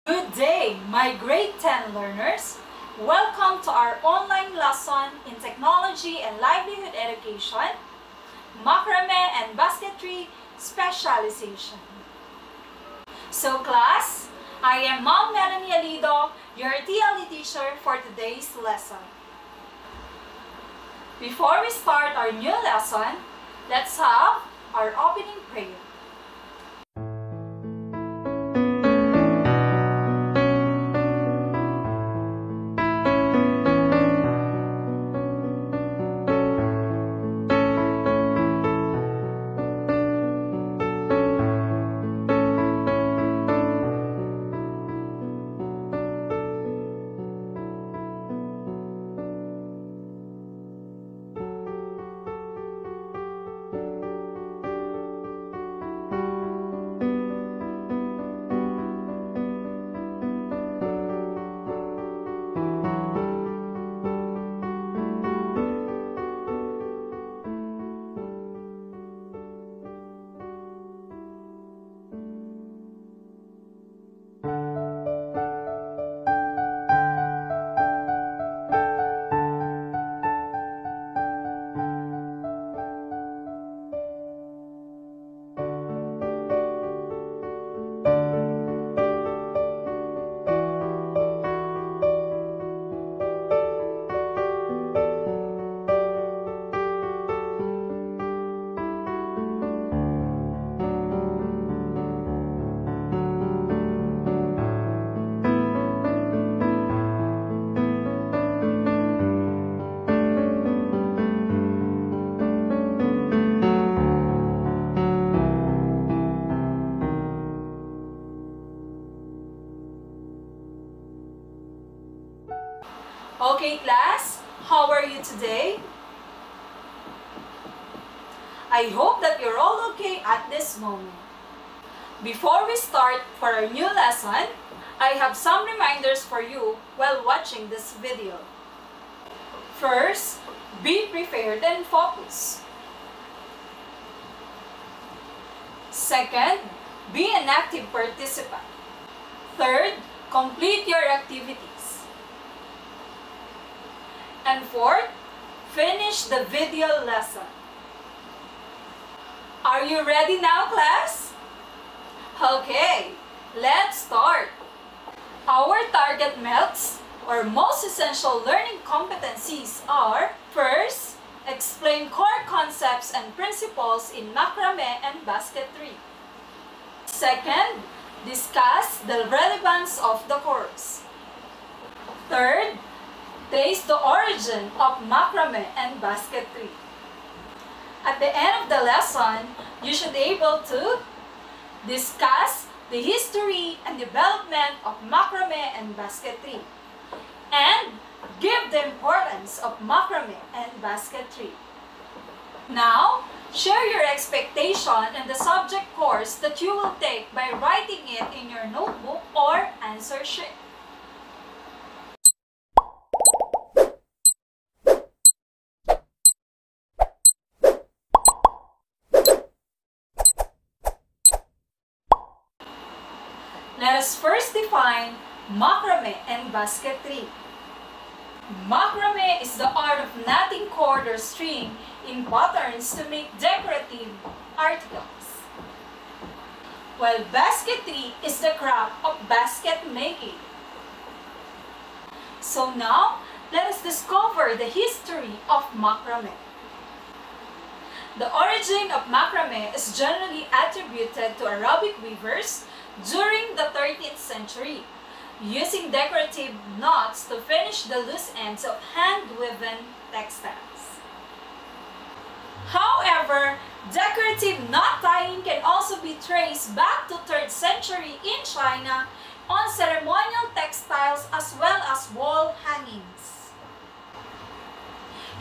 Good day, my grade 10 learners. Welcome to our online lesson in Technology and Livelihood Education, Macramé and Basketry Specialization. So class, I am Ma'am Melanie Alido, your TLE teacher for today's lesson. Before we start our new lesson, let's have our opening prayer. Okay class, how are you today? I hope that you're all okay at this moment. Before we start for our new lesson, I have some reminders for you while watching this video. First, be prepared and focused. Second, be an active participant. Third, complete your activities. And fourth, finish the video lesson. Are you ready now, class? Okay, let's start. Our target MELCs, or most essential learning competencies, are: first, explain core concepts and principles in macramé and basketry. Second, discuss the relevance of the course. Third, trace the origin of macramé and basketry. At the end of the lesson, you should be able to discuss the history and development of macramé and basketry, and give the importance of macramé and basketry. Now, share your expectation in the subject course that you will take by writing it in your notebook or answer sheet. Let us first define macramé and basketry. Macramé is the art of knotting cord or string in patterns to make decorative articles, while basketry is the craft of basket making. So now, let us discover the history of macramé. The origin of macramé is generally attributed to Arabic weavers during the 13th century, using decorative knots to finish the loose ends of hand-woven textiles. However, decorative knot tying can also be traced back to 3rd century in China on ceremonial textiles as well as wall hangings.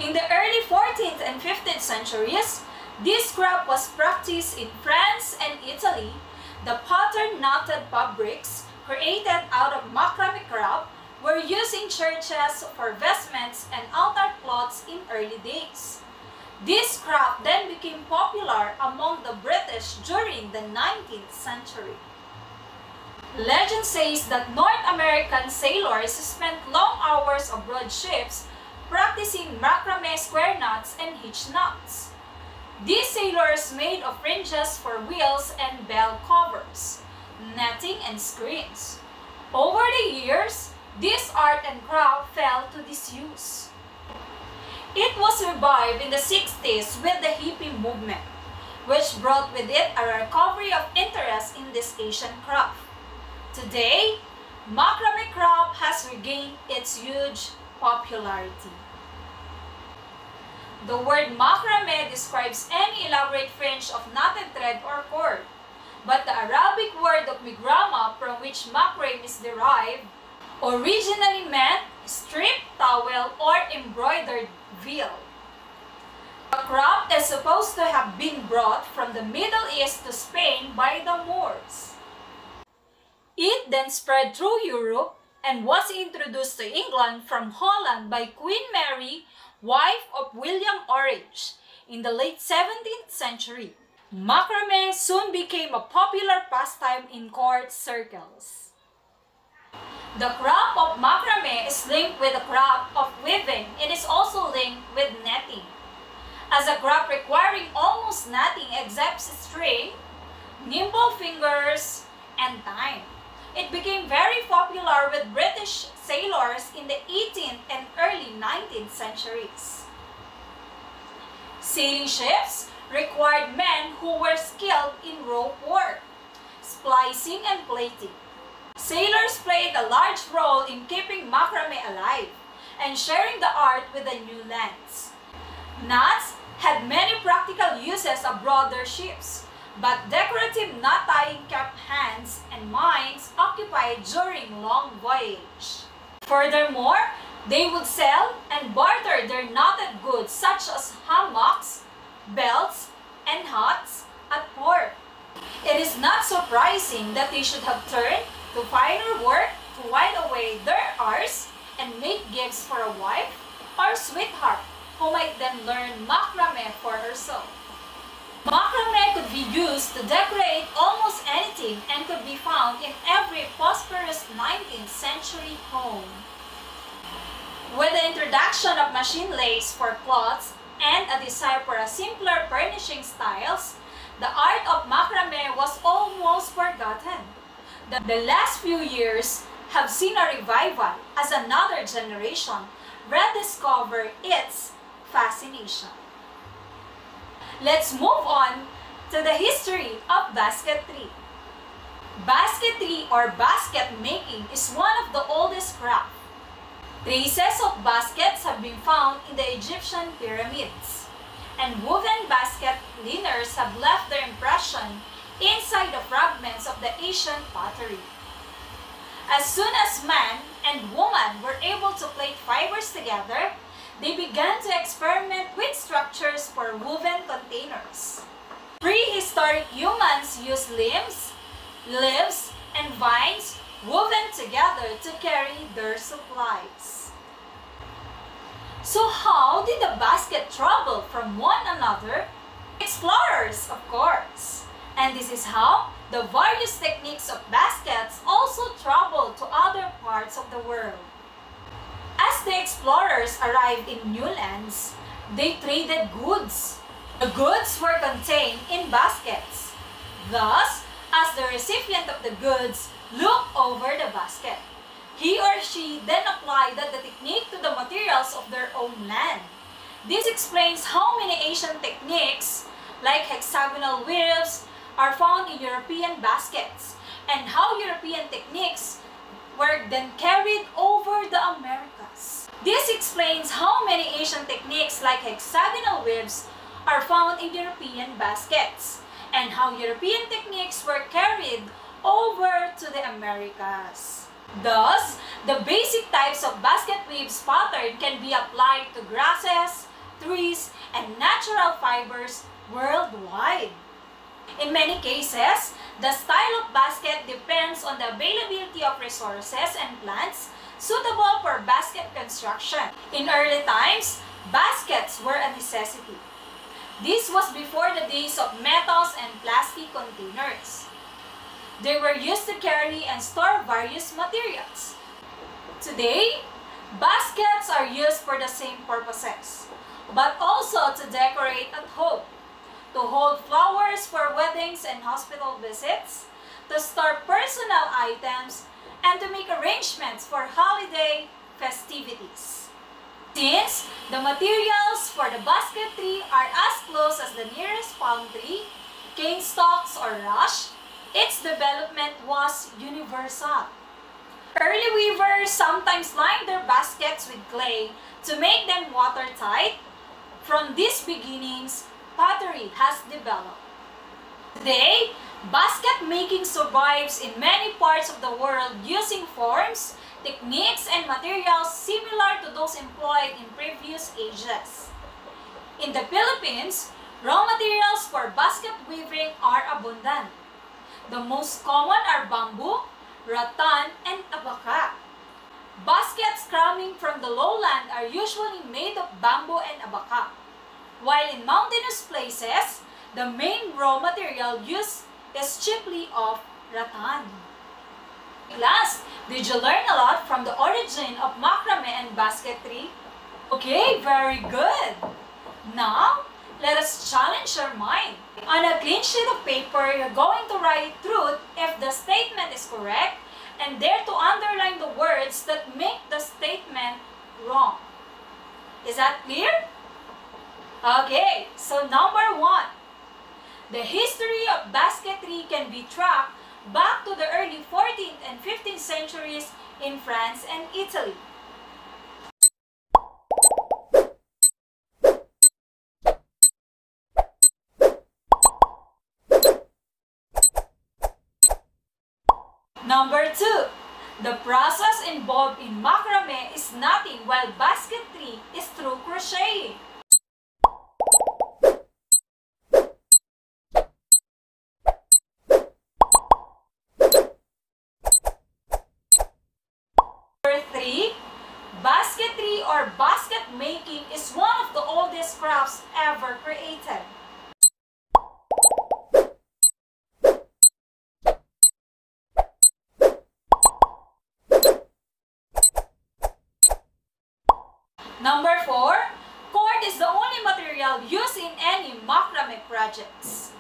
In the early 14th and 15th centuries, this craft was practiced in France and Italy. The patterned knotted fabrics created out of macramé craft were used in churches for vestments and altar cloths in early days. This craft then became popular among the British during the 19th century. Legend says that North American sailors spent long hours aboard ships practicing macramé square knots and hitch knots. These sailors made of fringes for wheels and bell covers, netting and screens. Over the years, this art and craft fell to disuse. It was revived in the 60s with the hippie movement, which brought with it a recovery of interest in this Asian craft. Today, macramé craft has regained its huge popularity. The word macramé describes any elaborate fringe of knotted thread or cord, but the Arabic word of migrama, from which macrame is derived, originally meant strip, towel, or embroidered veil. The craft is supposed to have been brought from the Middle East to Spain by the Moors. It then spread through Europe and was introduced to England from Holland by Queen Mary, wife of William Orange, in the late 17th century. Macramé soon became a popular pastime in court circles. The craft of macramé is linked with the craft of weaving and is also linked with netting. As a craft requiring almost nothing except string, nimble fingers, and time, it became very popular with British sailors in the 18th and early 19th centuries. Sailing ships required men who were skilled in rope work, splicing, and plaiting. Sailors played a large role in keeping macramé alive and sharing the art with the new lands. Knots had many practical uses aboard their ships, but decorative knot tying kept hands and minds occupied during long voyages. Furthermore, they would sell and barter their knotted goods such as hammocks, belts, and hats at port. It is not surprising that they should have turned to finer work to while away their hours and make gifts for a wife or sweetheart who might then learn macramé for herself. Macramé could be used to decorate almost anything and could be found in every prosperous 19th century home. With the introduction of machine lace for cloths and a desire for a simpler furnishing styles, the art of macramé was almost forgotten. The last few years have seen a revival as another generation rediscover its fascination. Let's move on to the history of basketry. Basketry or basket making is one of the oldest crafts. Traces of baskets have been found in the Egyptian pyramids, and woven basket liners have left their impression inside the fragments of the ancient pottery. As soon as man and woman were able to plait fibers together, they began to experiment with structures for woven containers. Prehistoric humans used limbs, leaves, and vines woven together to carry their supplies. So how did the basket travel from one another? Explorers, of course. And this is how the various techniques of baskets also traveled to other parts of the world. As the explorers arrived in new lands, they traded goods. The goods were contained in baskets. Thus, as the recipient of the goods looked over the basket, he or she then applied the technique to the materials of their own land. This explains how many Asian techniques, like hexagonal weaves, are found in European baskets, and how European techniques were then carried over the Americas. This explains how many Asian techniques like hexagonal weaves are found in European baskets, and how European techniques were carried over to the Americas. Thus, the basic types of basket weaves pattern can be applied to grasses, trees, and natural fibers worldwide. In many cases, the style of basket depends on the availability of resources and plants suitable for basket construction. In early times, baskets were a necessity. This was before the days of metals and plastic containers. They were used to carry and store various materials. Today, baskets are used for the same purposes, but also to decorate at home, to hold flowers for weddings and hospital visits, to store personal items, and to make arrangements for holiday festivities. Since the materials for the basketry are as close as the nearest palm tree, cane stalks, or rush, its development was universal. Early weavers sometimes lined their baskets with clay to make them watertight. From these beginnings, pottery has developed. Today, basket making survives in many parts of the world using forms, techniques, and materials similar to those employed in previous ages. In the Philippines, raw materials for basket weaving are abundant. The most common are bamboo, rattan, and abaca. Baskets coming from the lowland are usually made of bamboo and abaca, while in mountainous places, the main raw material used is chiefly of rattan. Class, did you learn a lot from the origin of macrame and basketry? Okay, very good. Now, let us challenge your mind. On a clean sheet of paper, you're going to write truth if the statement is correct and dare to underline the words that make the statement wrong. Is that clear? Okay, so number 1. The history of basketry can be tracked back to the early 14th and 15th centuries in France and Italy. Number 2. The process involved in macrame is knotting while basketry is through crocheting. Number 3. Basketry or basket making is one of the oldest crafts ever created. Number 4, cord is the only material used in any macrame projects.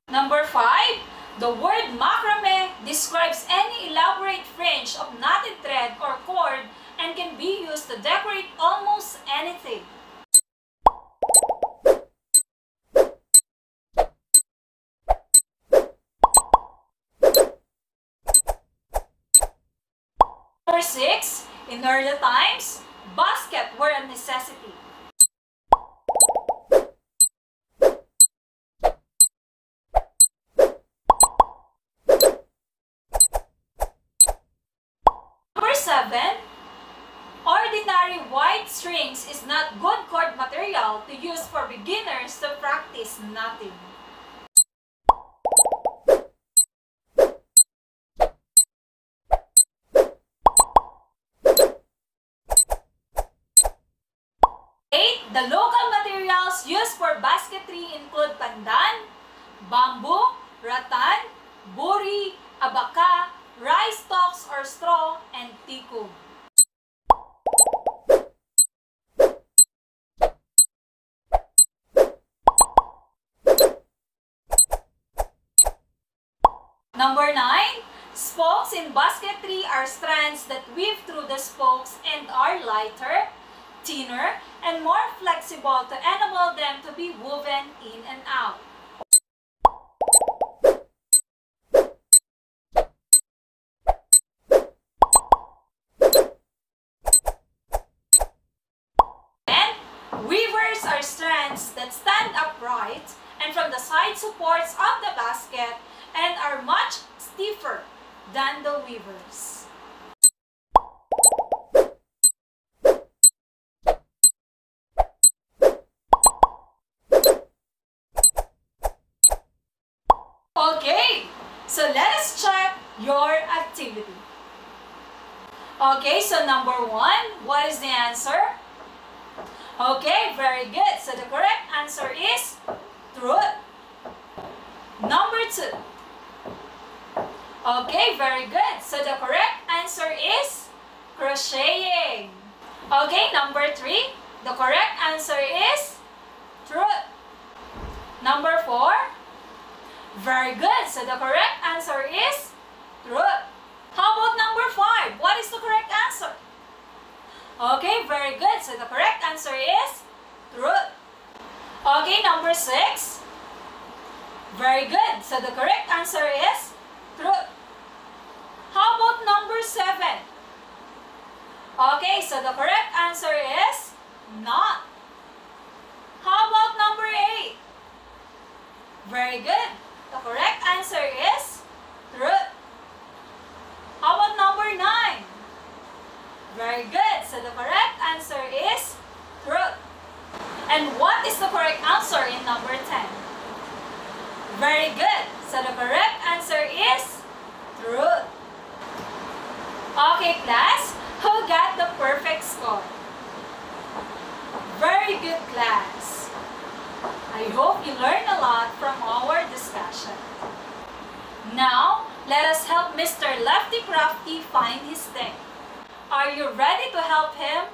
Number 5, the word macrame describes any elaborate fringe of knotted thread or cord and can be used to decorate almost anything. Number 6, in early times, baskets were a necessity. Number 7, ordinary white strings is not good cord material to use for beginners to practice knotting. The local materials used for basketry include pandan, bamboo, rattan, buri, abaca, rice stalks or straw, and tikum. Number 9, spokes in basketry are strands that weave through the spokes and are lighter, thinner, and more flexible to enable them to be woven in and out. And weavers are strands that stand upright and from the side supports of the basket and are much stiffer than the weavers. Okay, so let us check your activity. Okay, so number 1, what is the answer? Okay, very good. So the correct answer is truth. Number 2. Okay, very good. So the correct answer is crocheting. Okay, number 3. The correct answer is truth. Number 4. Very good. So the correct answer is truth. How about number 5? What is the correct answer? Okay, very good. So the correct answer is truth. Okay, number 6. Very good. So the correct answer is truth. How about number 7? Okay, so the correct answer is not. How about number 8? Very good. The correct answer is truth. How about number 9? Very good. So the correct answer is truth. And what is the correct answer in number 10? Very good. So the correct answer is truth. Okay, class. Who got the perfect score? Very good, class. I hope you learned a lot from our discussion. Now, let us help Mr. Lefty Crafty find his thing. Are you ready to help him?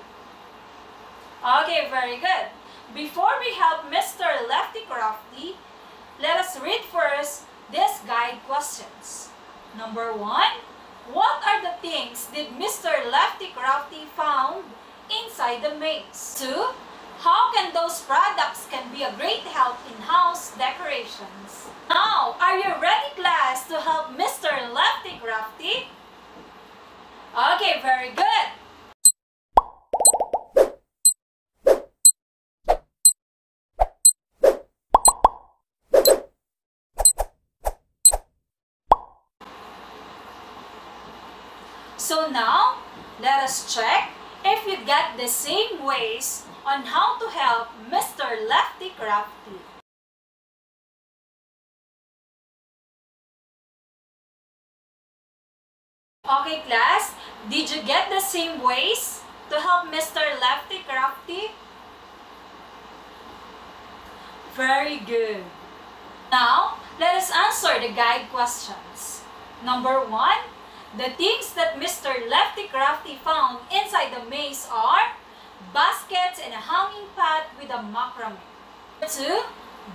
Okay, very good. Before we help Mr. Lefty Crafty, let us read first these guide questions. Number 1, what are the things did Mr. Lefty Crafty found inside the maze? 2, how can those products can be a great help in house decorations? Now, are you ready, class, to help Mr. Lefty Crafty? Okay, very good. So now, let us check if we get the same ways on how to help Mr. Lefty Crafty. Okay, class, did you get the same ways to help Mr. Lefty Crafty? Very good. Now, let us answer the guide questions. Number 1, the things that Mr. Lefty Crafty found inside the maze are baskets and a hanging pot with a macramé. 2,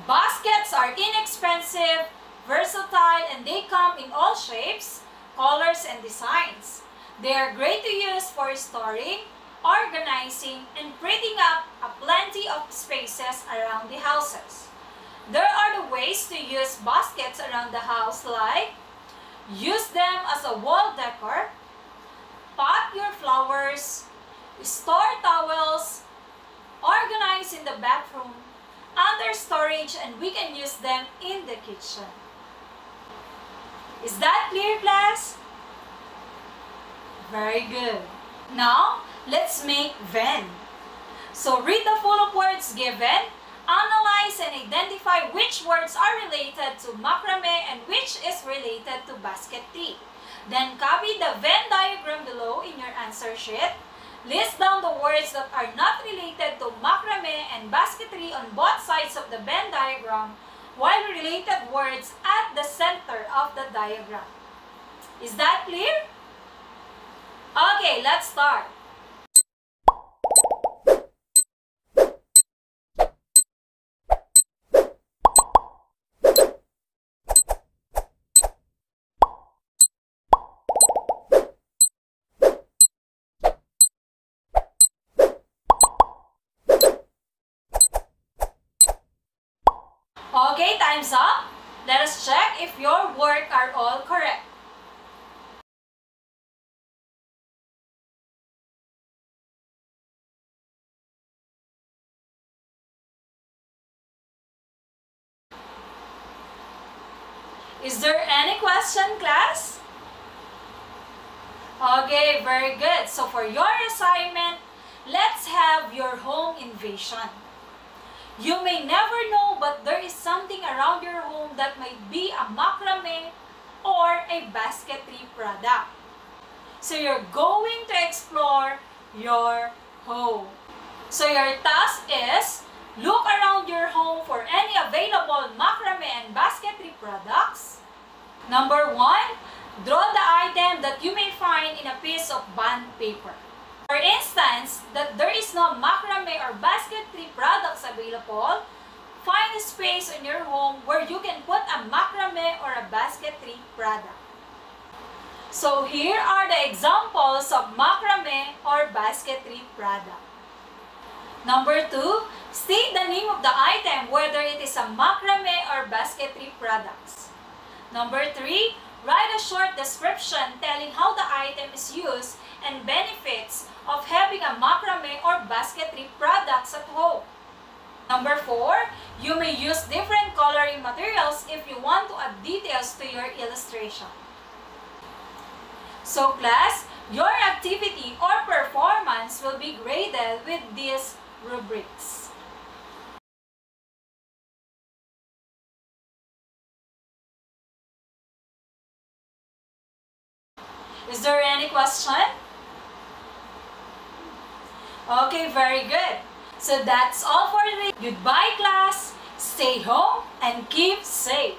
baskets are inexpensive, versatile, and they come in all shapes, colors, and designs. They are great to use for storing, organizing, and prettying up a plenty of spaces around the houses. There are the ways to use baskets around the house, like use them as a wall decor, pot your flowers, store towels, organize in the bathroom, under storage, and we can use them in the kitchen. Is that clear, class? Very good. Now, let's make Venn. So read the full of words given, analyze and identify which words are related to macrame and which is related to basketry. Then copy the Venn diagram below in your answer sheet. List down the words that are not related to macrame and basketry on both sides of the Venn diagram, while related words at the center of the diagram. Is that clear? Okay, let's start. Okay, time's up. Let us check if your work are all correct. Is there any question, class? Okay, very good. So for your assignment, let's have your home invasion. You may never know, but there is something around your home that might be a macrame or a basketry product. So you're going to explore your home. So your task is look around your home for any available macrame and basketry products. Number 1, draw the item that you may find in a piece of bond paper. For instance, that there is no macrame or basketry products available, find a space in your home where you can put a macrame or a basketry product. So here are the examples of macrame or basketry product. Number 2, state the name of the item, whether it is a macrame or basketry products. Number 3, write a short description telling how the item is used and benefits of having a macrame or basketry products at home. Number 4, you may use different coloring materials if you want to add details to your illustration. So class, your activity or performance will be graded with these rubrics. Is there any question? Okay, very good. So that's all for today. Goodbye class, stay home and keep safe.